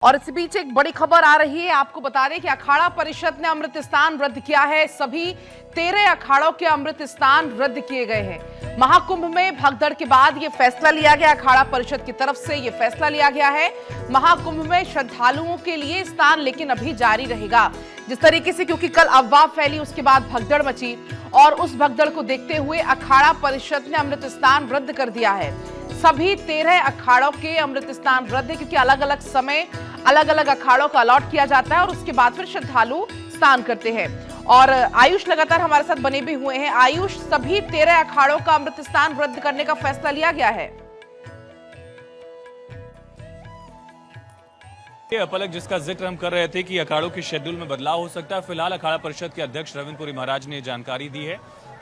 और इस बीच एक बड़ी खबर आ रही है। आपको बता दें कि अखाड़ा परिषद ने अमृत स्नान रद्द किया है। सभी 13 अखाड़ों के अमृत स्नान रद्द किए गए हैं। महाकुंभ में भगदड़ के बाद यह फैसला लिया गया। अखाड़ा परिषद की तरफ से यह फैसला लिया गया है। महाकुंभ में श्रद्धालुओं के लिए स्नान लेकिन अभी जारी रहेगा। जिस तरीके से क्योंकि कल अफवाह फैली, उसके बाद भगदड़ मची और उस भगदड़ को देखते हुए अखाड़ा परिषद ने अमृत स्नान रद्द कर दिया है। सभी 13 अखाड़ों के अमृत स्नान रद्द है, क्योंकि अलग अलग समय अलग अलग अखाड़ों का अलॉट किया जाता है और उसके बाद फिर श्रद्धालु स्नान करते हैं। और आयुष लगातार हमारे साथ बने भी हुए हैं। आयुष, सभी 13 अखाड़ों का अमृत स्नान रद्द करने का फैसला लिया गया है। पलक, जिसका जिक्र हम कर रहे थे कि अखाड़ों के शेड्यूल में बदलाव हो सकता है। फिलहाल अखाड़ा परिषद के अध्यक्ष रविंद्रपुरी महाराज ने जानकारी दी है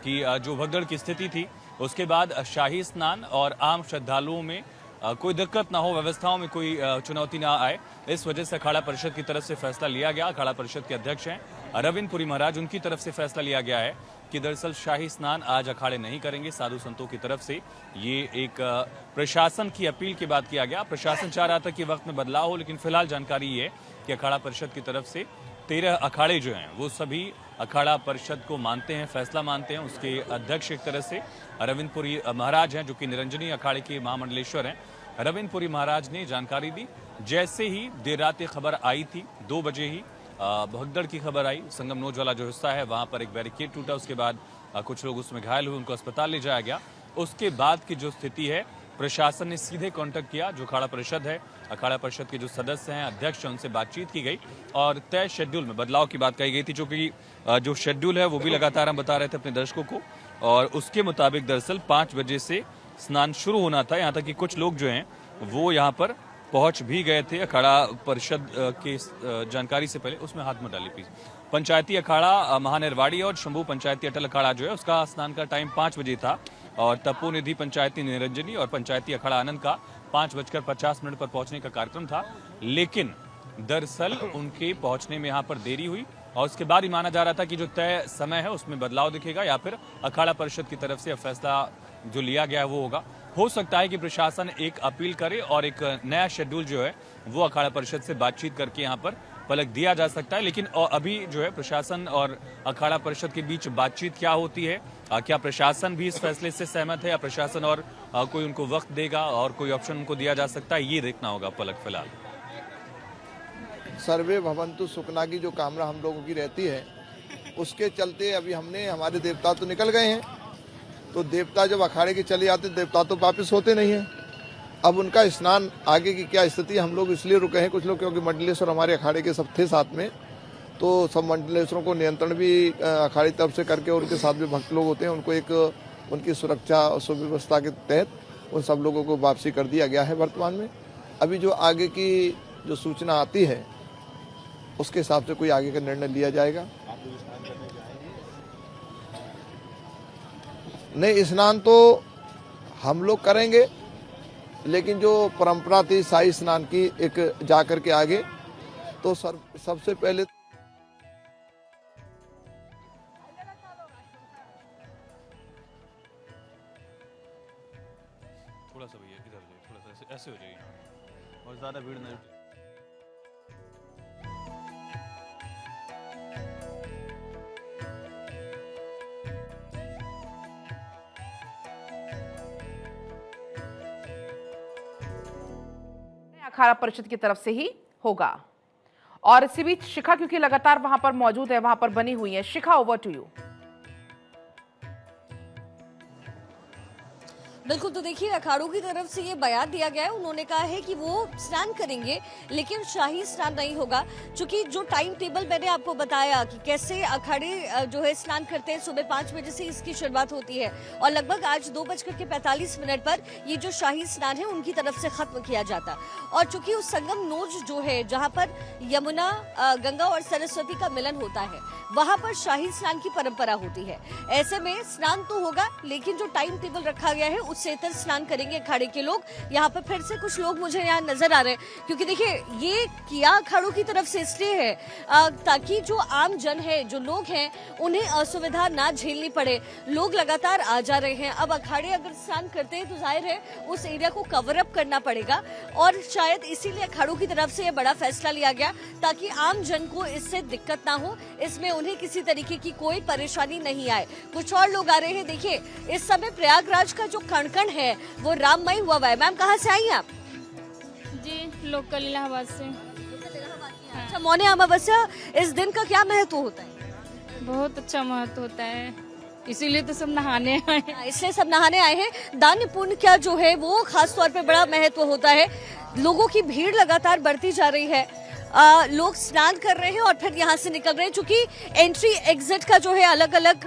कि जो भगदड़ की स्थिति थी उसके बाद शाही स्नान और आम श्रद्धालुओं में कोई दिक्कत ना हो, व्यवस्थाओं में कोई चुनौती ना आए, इस वजह से अखाड़ा परिषद की तरफ से फैसला लिया गया। अखाड़ा परिषद के अध्यक्ष हैं रविंद्रपुरी महाराज, उनकी तरफ से फैसला लिया गया है कि दरअसल शाही स्नान आज अखाड़े नहीं करेंगे। साधु संतों की तरफ से ये एक प्रशासन की अपील के बाद किया गया। प्रशासन चाह रहा था कि वक्त में बदलाव हो, लेकिन फिलहाल जानकारी ये है कि अखाड़ा परिषद की तरफ से 13 अखाड़े जो हैं वो सभी अखाड़ा परिषद को मानते हैं, फैसला मानते हैं। उसके अध्यक्ष एक तरह से रविंद्रपुरी महाराज हैं, जो कि निरंजनी अखाड़े के महामंडलेश्वर हैं। रविंद्रपुरी महाराज ने जानकारी दी। जैसे ही देर रात खबर आई थी, 2 बजे ही भगदड़ की खबर आई। संगम नोज वाला जो हिस्सा है वहां पर एक बैरिकेड टूटा, उसके बाद कुछ लोग उसमें घायल हुए, उनको अस्पताल ले जाया गया। उसके बाद की जो स्थिति है, प्रशासन ने सीधे कांटेक्ट किया जो अखाड़ा परिषद है, अखाड़ा परिषद के जो सदस्य हैं, अध्यक्ष हैं, उनसे बातचीत की गई और तय शेड्यूल में बदलाव की बात कही गई थी। क्योंकि जो शेड्यूल है वो भी लगातार हम बता रहे थे अपने दर्शकों को, और उसके मुताबिक दरअसल 5 बजे से स्नान शुरू होना था। यहाँ तक कि कुछ लोग जो हैं वो यहाँ पर पहुंच भी गए थे। अखाड़ा परिषद के जानकारी से पहले उसमें हाथ मत डालिए प्लीज। पंचायती अखाड़ा महानिर्वाड़ी और शंभू पंचायती अटल अखाड़ा जो है उसका स्नान का टाइम 5 बजे था, और तपो निधि पंचायती निरंजनी और पंचायती अखाड़ा आनंद का 5:50 पर पहुंचने का कार्यक्रम था। लेकिन दरअसल उनके पहुंचने में यहाँ पर देरी हुई और उसके बाद ही माना जा रहा था कि जो तय समय है उसमें बदलाव दिखेगा, या फिर अखाड़ा परिषद की तरफ से फैसला जो लिया गया है वो होगा। हो सकता है कि प्रशासन एक अपील करे और एक नया शेड्यूल जो है वो अखाड़ा परिषद से बातचीत करके यहाँ पर पलक दिया जा सकता है। लेकिन अभी जो है प्रशासन और अखाड़ा परिषद के बीच बातचीत क्या होती है, क्या प्रशासन भी इस फैसले से सहमत है, या प्रशासन और कोई उनको वक्त देगा और कोई ऑप्शन उनको दिया जा सकता है, ये देखना होगा पलक। फिलहाल सर्वे भवंतु सुखना की जो कामना हम लोगों की रहती है, उसके चलते अभी हमारे देवता तो निकल गए हैं, तो देवता जब अखाड़े के चले जाते देवता तो वापस होते नहीं हैं। अब उनका स्नान आगे की क्या स्थिति, हम लोग इसलिए रुके हैं कुछ लोग, क्योंकि मंडलेश्वर हमारे अखाड़े के सब थे साथ में, तो सब मंडलेश्वरों को नियंत्रण भी अखाड़े तरफ से करके, उनके साथ भी भक्त लोग होते हैं, उनको एक उनकी सुरक्षा और सुव्यवस्था के तहत उन सब लोगों को वापसी कर दिया गया है। वर्तमान में अभी जो आगे की जो सूचना आती है उसके हिसाब से कोई आगे का निर्णय लिया जाएगा। नहीं, स्नान तो हम लोग करेंगे, लेकिन जो परंपरा थी शाही स्नान की एक जाकर के आगे, तो सबसे पहले थोड़ा सा भैया इधर जाइए, थोड़ा सा ऐसे हो जाइए और ज्यादा भीड़ नहीं। अखाड़ा परिषद की तरफ से ही होगा। और इसी बीच शिखा क्योंकि लगातार वहां पर मौजूद है, वहां पर बनी हुई है। शिखा, ओवर टू यू। बिल्कुल, तो देखिए अखाड़ों की तरफ से ये बयान दिया गया है। उन्होंने कहा है कि वो स्नान करेंगे लेकिन शाही स्नान नहीं होगा, क्योंकि जो टाइम टेबल मैंने आपको बताया कि कैसे अखाड़े जो है स्नान करते हैं, सुबह 5 बजे से इसकी शुरुआत होती है और लगभग आज 2:45 पर ये जो शाही स्नान है उनकी तरफ से खत्म किया जाता। और चूंकि उस संगम नोज जो है जहाँ पर यमुना, गंगा और सरस्वती का मिलन होता है, वहां पर शाही स्नान की परंपरा होती है। ऐसे में स्नान तो होगा, लेकिन जो टाइम टेबल रखा गया है से इतर स्नान करेंगे अखाड़े के लोग। यहाँ पर फिर से कुछ लोग मुझे यहाँ नजर आ रहे हैं, क्योंकि देखिए ये किया अखाड़ों की तरफ से इसलिए है ताकि जो आम जन है, जो लोग हैं, उन्हें असुविधा ना झेलनी पड़े। लोग लगातार आ जा रहे हैं। अब अखाड़े अगर स्नान करते हैं तो जाहिर है उस एरिया को कवर अप करना पड़ेगा, और शायद इसीलिए अखाड़ों की तरफ से ये बड़ा फैसला लिया गया ताकि आम जन को इससे दिक्कत ना हो, इसमें उन्हें किसी तरीके की कोई परेशानी नहीं आए। कुछ और लोग आ रहे हैं। देखिए इस समय प्रयागराज का जो कण-कण है वो राममय हुआ है। मैम कहाँ से आई हैं आप? जी लोकल इलाहाबाद से। अच्छा, मौनी अमावस्या इस दिन का क्या महत्व होता है? बहुत अच्छा महत्व होता है, इसीलिए तो सब नहाने आए हैं। इसलिए सब नहाने आए हैं। दान पुण्य क्या जो है वो खास तौर पे बड़ा महत्व होता है। लोगों की भीड़ लगातार बढ़ती जा रही है। लोग स्नान कर रहे हैं और फिर यहाँ से निकल रहे हैं। चूंकि एंट्री एग्जिट का जो है अलग अलग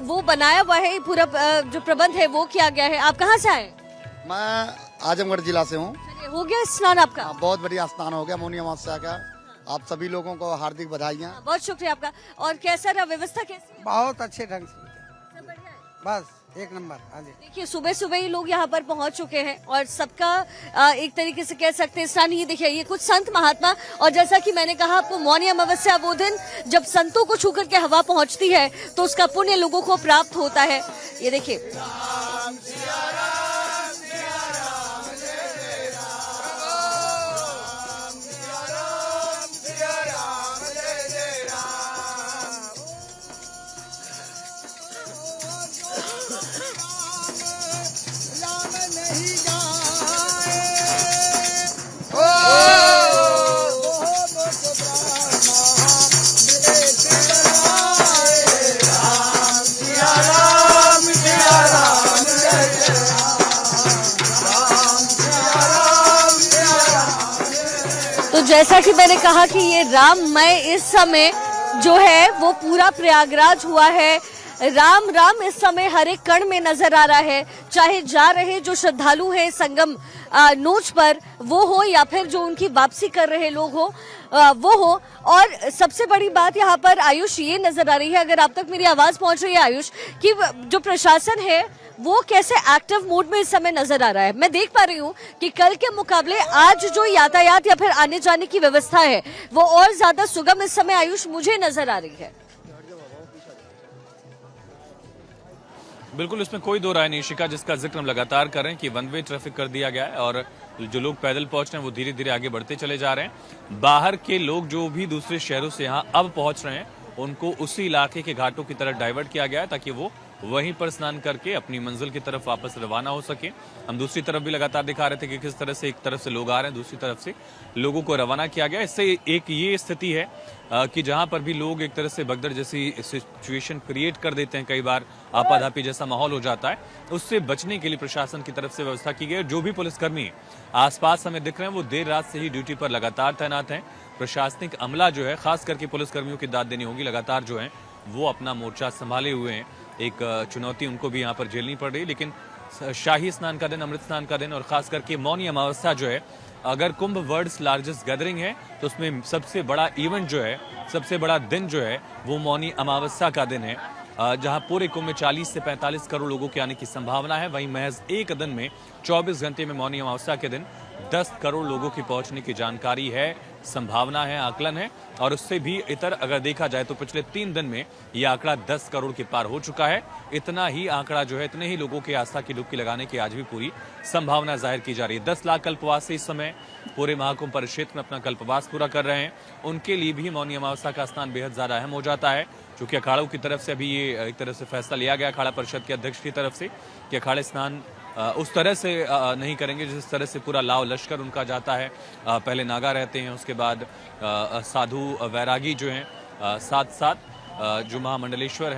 वो बनाया हुआ है, पूरा जो प्रबंध है वो किया गया है। आप कहाँ से आए? मैं आजमगढ़ जिला से हूँ। हो गया स्नान आपका? बहुत बढ़िया स्नान हो गया मौनी अमावस्या का। आप सभी लोगों को हार्दिक बधाइयाँ। बहुत शुक्रिया आपका। और कैसा रहा, व्यवस्था कैसी है? बहुत अच्छे ढंग से, सब बढ़िया है? बस एक नंबर। हाँ जी, देखिए सुबह सुबह ही लोग यहाँ पर पहुंच चुके हैं और सबका एक तरीके से कह सकते हैं स्नान। ये देखिए ये कुछ संत महात्मा, और जैसा कि मैंने कहा आपको, मौनी अमावस्या वो दिन जब संतों को छूकर के हवा पहुंचती है तो उसका पुण्य लोगों को प्राप्त होता है। ये देखिए तो जैसा कि मैंने कहा कि ये राममय इस समय जो है वो पूरा प्रयागराज हुआ है। राम राम इस समय हर एक कण में नजर आ रहा है, चाहे जा रहे जो श्रद्धालु हैं संगम नोच पर वो हो या फिर जो उनकी वापसी कर रहे लोग हो वो हो। और सबसे बड़ी बात यहाँ पर आयुष ये नजर आ रही है, अगर आप तक मेरी आवाज पहुंच रही है आयुष, कि जो प्रशासन है वो कैसे एक्टिव मोड में इस समय नजर आ रहा है। मैं देख पा रही हूँ कि कल के मुकाबले आज जो यातायात या फिर आने जाने की व्यवस्था है वो और ज्यादा सुगम इस समय आयुष मुझे नजर आ रही है। बिल्कुल, इसमें कोई दो राय नहीं शिखा, जिसका जिक्र हम लगातार कर रहे हैं कि वन वे ट्रैफिक कर दिया गया है और जो लोग पैदल पहुंच रहे हैं वो धीरे धीरे आगे बढ़ते चले जा रहे हैं। बाहर के लोग जो भी दूसरे शहरों से यहाँ अब पहुंच रहे हैं उनको उसी इलाके के घाटों की तरफ डाइवर्ट किया गया है ताकि वो वहीं पर स्नान करके अपनी मंजिल की तरफ वापस रवाना हो सके। हम दूसरी तरफ भी लगातार दिखा रहे थे कि किस तरह से एक तरफ से लोग आ रहे हैं, दूसरी तरफ से लोगों को रवाना किया गया। इससे एक ये स्थिति है कि जहां पर भी लोग एक तरह से भगदड़ जैसी सिचुएशन क्रिएट कर देते हैं, कई बार आपाधापी जैसा माहौल हो जाता है, उससे बचने के लिए प्रशासन की तरफ से व्यवस्था की गई। जो भी पुलिसकर्मी आसपास हमें दिख रहे हैं वो देर रात से ही ड्यूटी पर लगातार तैनात हैं। प्रशासनिक अमला जो है, खास करके पुलिसकर्मियों की दाद देनी होगी, लगातार जो है वो अपना मोर्चा संभाले हुए हैं। एक चुनौती उनको भी यहाँ पर झेलनी पड़ रही है, लेकिन शाही स्नान का दिन, अमृत स्नान का दिन और खास करके मौनी अमावस्या जो है, अगर कुंभ वर्ल्ड्स लार्जेस्ट गैदरिंग है तो उसमें सबसे बड़ा इवेंट जो है, सबसे बड़ा दिन जो है वो मौनी अमावस्या का दिन है, जहां पूरे कुंभ में 40 से 45 करोड़ लोगों के आने की संभावना है। वहीं महज एक दिन में 24 घंटे में मौनी अमावस्या के दिन 10 करोड़ लोगों की पहुंचने की जानकारी है, संभावना है, आकलन है। और उससे भी इतर अगर देखा जाए तो पिछले 3 दिन में यह आंकड़ा 10 करोड़ के पार हो चुका है। इतना ही आंकड़ा जो है, इतने ही लोगों के आस्था की डुबकी लगाने की आज भी पूरी संभावना जाहिर की जा रही है। 10 लाख कल्पवासी इस समय पूरे महाकुंभ परिक्षेत्र में अपना कल्पवास पूरा कर रहे हैं। उनके लिए भी मौनी अमावस्या का स्नान बेहद ज्यादा अहम हो जाता है, क्योंकि अखाड़ों की तरफ से अभी ये एक तरह से फैसला लिया गया अखाड़ा परिषद के अध्यक्ष की तरफ से कि अखाड़े स्नान उस तरह से नहीं करेंगे जिस तरह से पूरा लाव लश्कर उनका जाता है। पहले नागा रहते हैं, उसके बाद साधु वैरागी जो हैं, साथ साथ जो महामंडलेश्वर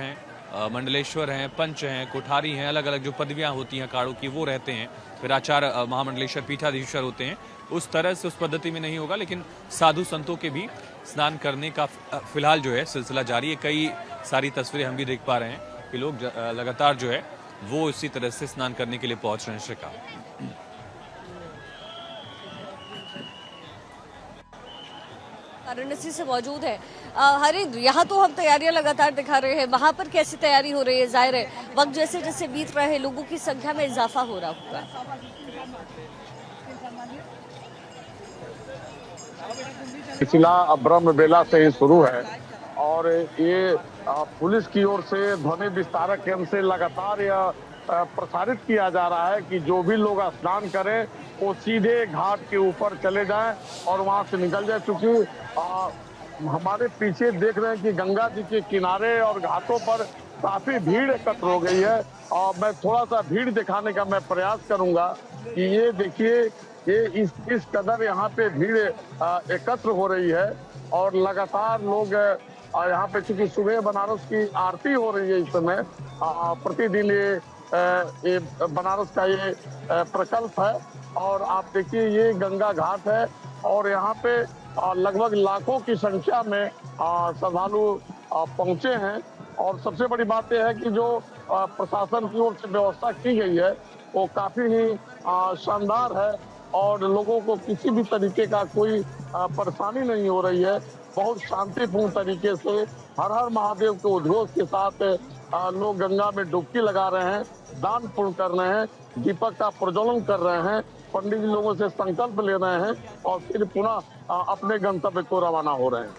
हैं, पंच हैं, कोठारी हैं, अलग अलग जो पदवियां होती हैं अखाड़ों की वो रहते हैं। फिर आचार्य महामंडलेश्वर पीठाधीश्वर होते हैं। उस तरह से उस पद्धति में नहीं होगा, लेकिन साधु संतों के भी स्नान करने का फिलहाल जो है सिलसिला जारी है। कई सारी तस्वीरें हम भी देख पा रहे हैं कि लोग लगातार जो है वो इसी तरह से स्नान करने के लिए पहुंच रहे हैं। श्रीका वाराणसी से मौजूद है हरिंद्र। यहाँ तो हम तैयारियां लगातार दिखा रहे हैं, वहां पर कैसी तैयारी हो रही है? जाहिर है वक्त जैसे जैसे बीत रहा है लोगों की संख्या में इजाफा हो रहा होगा। सिलसिला ब्रह्म बेला से ही शुरू है और ये पुलिस की ओर से ध्वनि विस्तारक केंद्र से लगातार यह प्रसारित किया जा रहा है कि जो भी लोग स्नान करें वो सीधे घाट के ऊपर चले जाएं और वहां से निकल जाए। क्योंकि हमारे पीछे देख रहे हैं कि गंगा जी के किनारे और घाटों पर काफी भीड़ एकत्र हो गई है और मैं थोड़ा सा भीड़ दिखाने का मैं प्रयास करूंगा कि ये देखिए ये इस कदर यहाँ पे भीड़ एकत्र हो रही है और लगातार लोग यहाँ पे चूंकि सुबह बनारस की आरती हो रही है इस समय प्रतिदिन ये बनारस का ये प्रकल्प है और आप देखिए ये गंगा घाट है और यहाँ पे लगभग लाखों की संख्या में श्रद्धालु पहुंचे हैं। और सबसे बड़ी बात यह है कि जो प्रशासन की ओर से व्यवस्था की गई है वो काफी ही शानदार है और लोगों को किसी भी तरीके का कोई परेशानी नहीं हो रही है। बहुत शांतिपूर्ण तरीके से हर हर महादेव के उद्घोष के साथ लोग गंगा में डुबकी लगा रहे हैं, दान पुण्य कर रहे हैं, दीपक का प्रज्वलन कर रहे हैं, पंडित जी लोगों से संकल्प ले रहे हैं और फिर पुनः अपने गंतव्य को रवाना हो रहे हैं।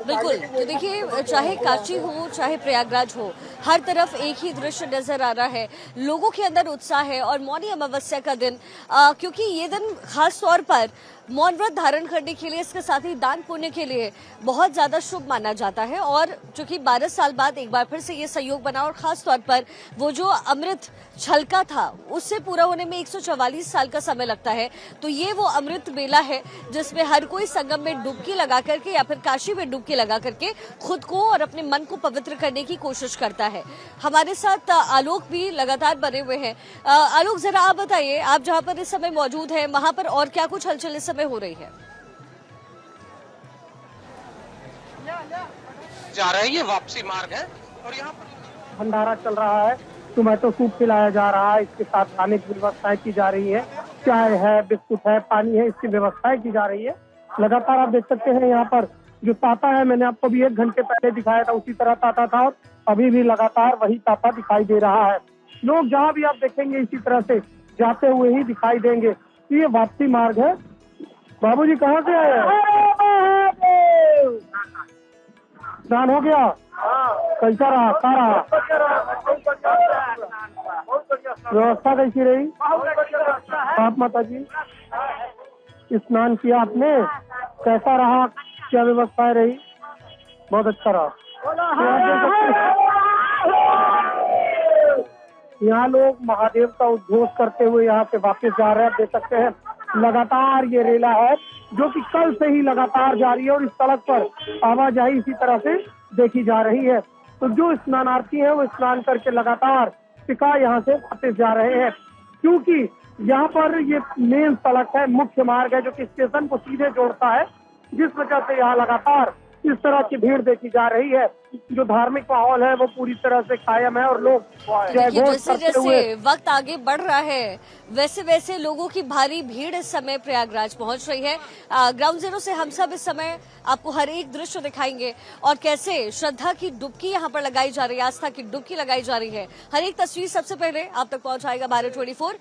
बिल्कुल, तो देखिए चाहे काशी हो चाहे प्रयागराज हो, हर तरफ एक ही दृश्य नजर आ रहा है। लोगों के अंदर उत्साह है और मौनी अमावस्या का दिन क्योंकि ये दिन खास तौर पर मौन व्रत धारण करने के लिए, इसके साथ ही दान पुण्य के लिए बहुत ज्यादा शुभ माना जाता है। और चूंकि 12 साल बाद एक बार फिर से ये सहयोग बना और खास तौर पर वो जो अमृत छलका था उससे पूरा होने में 144 साल का समय लगता है, तो ये वो अमृत बेला है जिसमें हर कोई संगम में डुबकी लगा करके या फिर काशी में डुबकी लगा करके खुद को और अपने मन को पवित्र करने की कोशिश करता है। हमारे साथ आलोक भी लगातार बने हुए हैं। आलोक, जरा आप बताइए, आप जहाँ पर इस समय मौजूद हैं वहां पर और क्या कुछ हलचल इस समय हो रही है? जा रहा है, ये वापसी मार्ग है और यहाँ पर भंडारा चल रहा है, टोमेटो सूप पिलाया जा रहा है, इसके साथ खाने की व्यवस्थाएं की जा रही है, चाय है, बिस्कुट है, पानी है, इसकी व्यवस्थाएं की जा रही है। लगातार आप देख सकते हैं यहाँ पर जो ताता है, मैंने आपको भी 1 घंटे पहले दिखाया था उसी तरह ताता था और अभी भी लगातार वही ताता दिखाई दे रहा है। लोग जहाँ भी आप देखेंगे इसी तरह से जाते हुए ही दिखाई देंगे। ये वापसी मार्ग है। बाबूजी कहाँ से आए? स्नान हो गया? कैसा रहा? सारा व्यवस्था कैसी रही? आप माता जी स्नान किया आपने, कैसा रहा? क्या व्यवस्था रही? बहुत अच्छा रहा। यहाँ लोग महादेव का उद्घोष करते हुए यहाँ से वापस जा रहे हैं। देख सकते हैं लगातार ये रेला है जो कि कल से ही लगातार जारी है और इस सड़क पर आवाजाही इसी तरह से देखी जा रही है। तो जो स्नानार्थी हैं वो स्नान करके लगातार टिका यहाँ से वापस जा रहे हैं, क्योंकि यहाँ पर ये मेन सड़क है, मुख्य मार्ग है जो कि स्टेशन को सीधे जोड़ता है, जिस वजह से यहाँ लगातार इस तरह की भीड़ देखी जा रही है। जो धार्मिक माहौल है वो पूरी तरह से कायम है और लोग जैसे जैसे वक्त आगे बढ़ रहा है वैसे वैसे लोगों की भारी भीड़ इस समय प्रयागराज पहुंच रही है। ग्राउंड जीरो से हम सब इस समय आपको हर एक दृश्य दिखाएंगे और कैसे श्रद्धा की डुबकी यहाँ पर लगाई जा रही है, आस्था की डुबकी लगाई जा रही है। हर एक तस्वीर सबसे पहले आप तक पहुंचाएगा भारत 24।